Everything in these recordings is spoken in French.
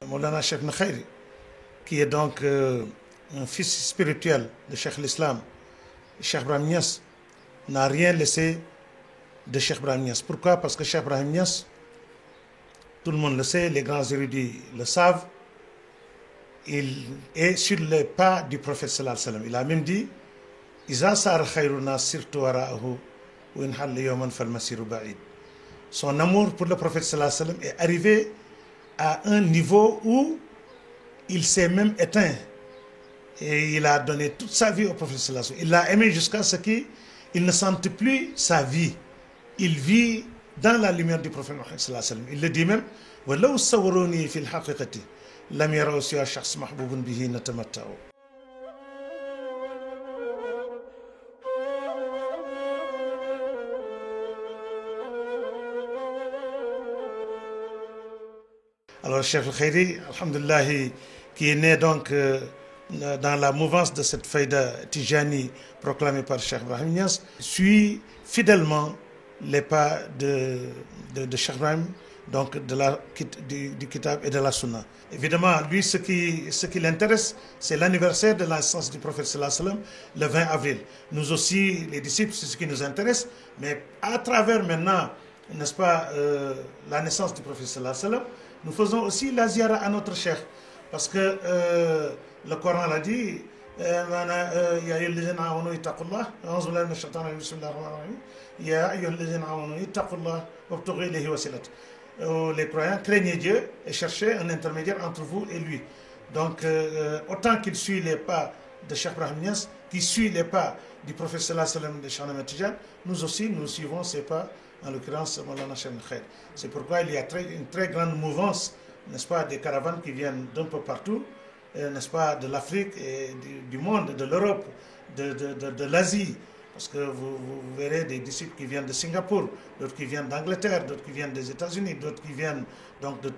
Maulana Cheikh Khayri, qui est donc un fils spirituel de Cheikh l'Islam, Cheikh Ibrahim Niass, n'a rien laissé de Cheikh Ibrahim Niass. Pourquoi? Parce que Cheikh Ibrahim Niass, tout le monde le sait, les grands érudits le savent, il est sur les pas du prophète sallallahu alayhi wa sallam. Il a même dit Iza sar khayruna sirtu wara'ahu wa in halla yawman fal masiru ba'id. Son amour pour le prophète sallallahu alayhi wa sallam est arrivé à un niveau où il s'est même éteint et il a donné toute sa vie au prophète sallallahu alayhi wa sallam. Il l'a aimé jusqu'à ce qu'il ne sente plus sa vie. Il vit dans la lumière du prophète sallallahu alayhi wa sallam. Il le dit même وَلَوْ صَوَّرُونِي فِي الْحَقِيقَةِ لَمْ يَرَوْا سِوَى شَخْصٍ مَحْبُوبٍ بِهِ نَتَمَتَّعُ. Alors, Cheikh Khayri, alhamdulillah, qui est né donc dans la mouvance de cette faïda Tijani proclamée par Cheikh Ibrahim Niass, suit fidèlement les pas de Cheikh Ibrahim, donc du Kitab et de la Sunna. Évidemment, lui, ce qui l'intéresse, c'est l'anniversaire de la naissance du prophète sallallahu alayhi wa sallam, le 20 avril. Nous aussi, les disciples, c'est ce qui nous intéresse, mais à travers maintenant, n'est-ce pas, la naissance du prophète sallallahu alayhi wa sallam, nous faisons aussi la ziyara à notre cheikh, parce que le Coran l'a dit, les croyants, craignez Dieu et cherchez un intermédiaire entre vous et lui. Donc, autant qu'il suit les pas de Cheikh Ibrahim Niass, qui suit les pas du prophète sallallahu alayhi wa sallam de Cheikh Ahmed Tidiane, nous aussi, nous suivons ces pas, en l'occurrence Maulana Cheikh Khayri. C'est pourquoi il y a une très grande mouvance, n'est-ce pas, des caravanes qui viennent d'un peu partout, n'est-ce pas, de l'Afrique et du monde, de l'Europe, de l'Asie. Parce que vous verrez des disciples qui viennent de Singapour, d'autres qui viennent d'Angleterre, d'autres qui viennent des États-Unis, d'autres qui viennent donc de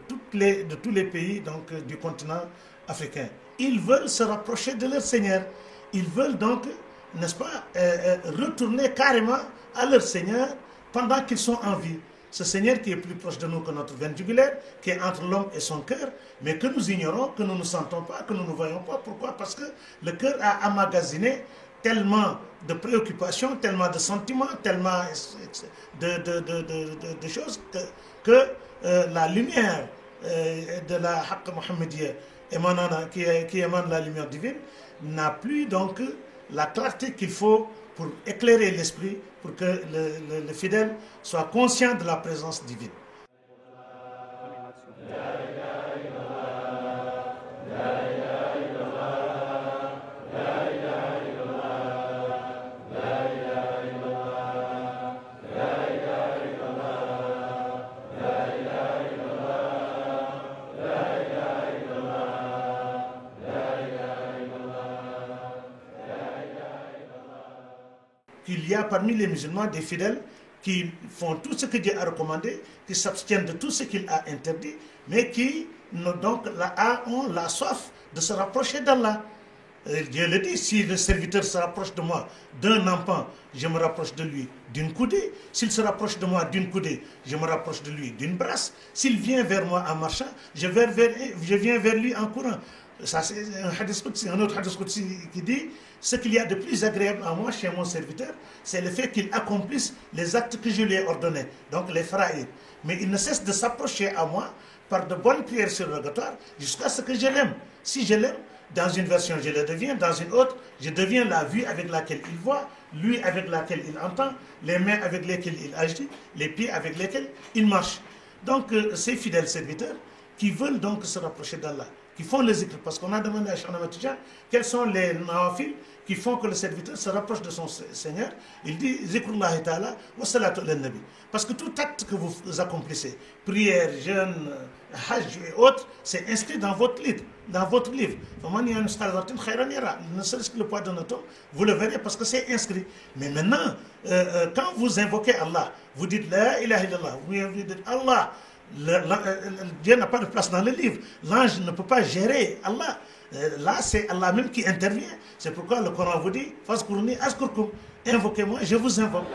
tous les pays donc, du continent africain. Ils veulent se rapprocher de leur Seigneur. Ils veulent donc, n'est-ce pas, retourner carrément à leur Seigneur pendant qu'ils sont en vie. Ce Seigneur qui est plus proche de nous que notre veine jugulaire, qui est entre l'homme et son cœur, mais que nous ignorons, que nous ne sentons pas, que nous ne voyons pas. Pourquoi? Parce que le cœur a emmagasiné tellement de préoccupations, tellement de sentiments, tellement de choses que la lumière de la Haqq Muhammadiyya qui émane la lumière divine n'a plus donc la clarté qu'il faut pour éclairer l'esprit, pour que le fidèle soit conscient de la présence divine. Qu'il y a parmi les musulmans des fidèles qui font tout ce que Dieu a recommandé, qui s'abstiennent de tout ce qu'il a interdit, mais qui donc ont la soif de se rapprocher d'Allah. Dieu le dit, si le serviteur se rapproche de moi d'un empan, je me rapproche de lui d'une coudée. S'il se rapproche de moi d'une coudée, je me rapproche de lui d'une brasse. S'il vient vers moi en marchant, je viens vers lui en courant. Ça, c'est un autre hadith qudsi qui dit ce qu'il y a de plus agréable à moi chez mon serviteur, c'est le fait qu'il accomplisse les actes que je lui ai ordonnés, donc les fara'id. Mais il ne cesse de s'approcher à moi par de bonnes prières surrogatoires jusqu'à ce que je l'aime. Si je l'aime, dans une version je le deviens, dans une autre je deviens la vue avec laquelle il voit, lui avec laquelle il entend, les mains avec lesquelles il agit, les pieds avec lesquels il marche. Donc ces fidèles serviteurs qui veulent donc se rapprocher d'Allah, qui font les zikr, parce qu'on a demandé à Cheikh Ahmed Tidiane quels sont les nawafil qui font que le serviteur se rapproche de son Seigneur. Il dit zikrullah ta'ala wa salatu ala nabi. Parce que tout acte que vous accomplissez, prière, jeûne, hajj et autres, c'est inscrit dans votre livre. Ne serait-ce que le poids d'un atome, vous le verrez parce que c'est inscrit. Mais maintenant, quand vous invoquez Allah, vous dites la ilaha illallah, vous dites Allah, Dieu n'a pas de place dans le livre. L'ange ne peut pas gérer Allah. Là, c'est Allah même qui intervient. C'est pourquoi le Coran vous dit, invoquez-moi, je vous invoque.